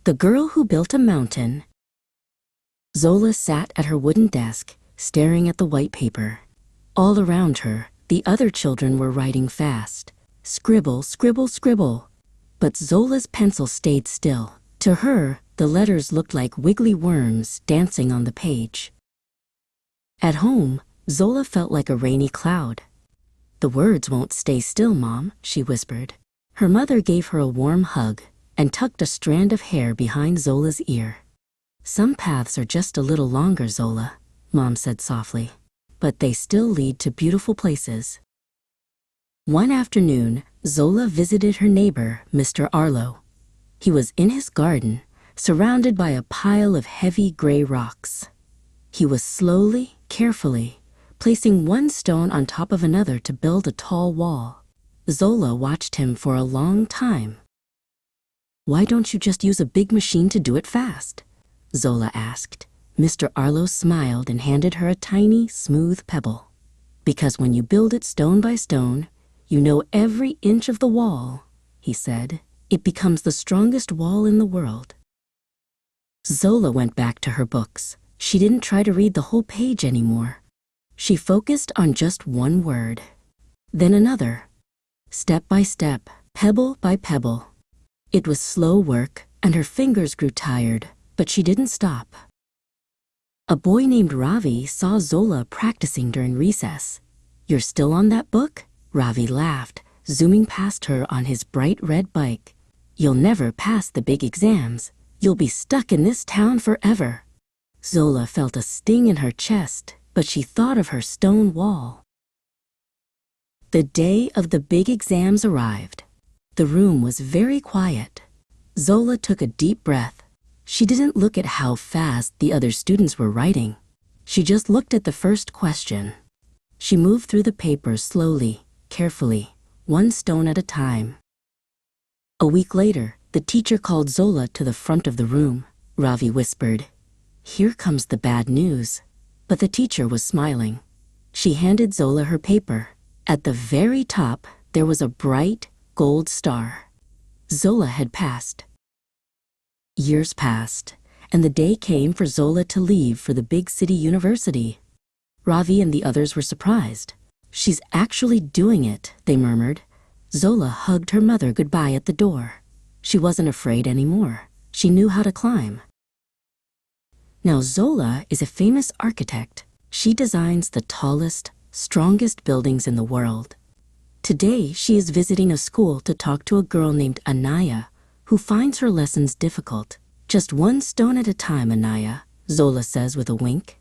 The Girl Who Built a Mountain. Zola sat at her wooden desk, staring at the white paper. All around her, the other children were writing fast. Scribble, scribble, scribble. But Zola's pencil stayed still. To her, the letters looked like wiggly worms dancing on the page. At home, Zola felt like a rainy cloud. "The words won't stay still, Mom," she whispered. Her mother gave her a warm hug and tucked a strand of hair behind Zola's ear. "Some paths are just a little longer, Zola," Mom said softly, "but they still lead to beautiful places." One afternoon, Zola visited her neighbor, Mr. Arlo. He was in his garden, surrounded by a pile of heavy gray rocks. He was slowly, carefully, placing one stone on top of another to build a tall wall. Zola watched him for a long time. "Why don't you just use a big machine to do it fast?" Zola asked. Mr. Arlo smiled and handed her a tiny, smooth pebble. "Because when you build it stone by stone, you know every inch of the wall," he said. "It becomes the strongest wall in the world." Zola went back to her books. She didn't try to read the whole page anymore. She focused on just one word, then another, step by step, pebble by pebble. It was slow work, and her fingers grew tired, but she didn't stop. A boy named Ravi saw Zola practicing during recess. "You're still on that book?" Ravi laughed, zooming past her on his bright red bike. "You'll never pass the big exams. You'll be stuck in this town forever." Zola felt a sting in her chest, but she thought of her stone wall. The day of the big exams arrived. The room was very quiet. Zola took a deep breath. She didn't look at how fast the other students were writing. She just looked at the first question. She moved through the papers slowly, carefully, one stone at a time. A week later, the teacher called Zola to the front of the room. Ravi whispered, "Here comes the bad news." But the teacher was smiling. She handed Zola her paper. At the very top, there was a bright gold star. Zola had passed. Years passed, and the day came for Zola to leave for the big city university. Ravi and the others were surprised. "She's actually doing it," they murmured. Zola hugged her mother goodbye at the door. She wasn't afraid anymore. She knew how to climb. Now Zola is a famous architect. She designs the tallest, strongest buildings in the world. Today, she is visiting a school to talk to a girl named Anaya, who finds her lessons difficult. "Just one stone at a time, Anaya," Zola says with a wink.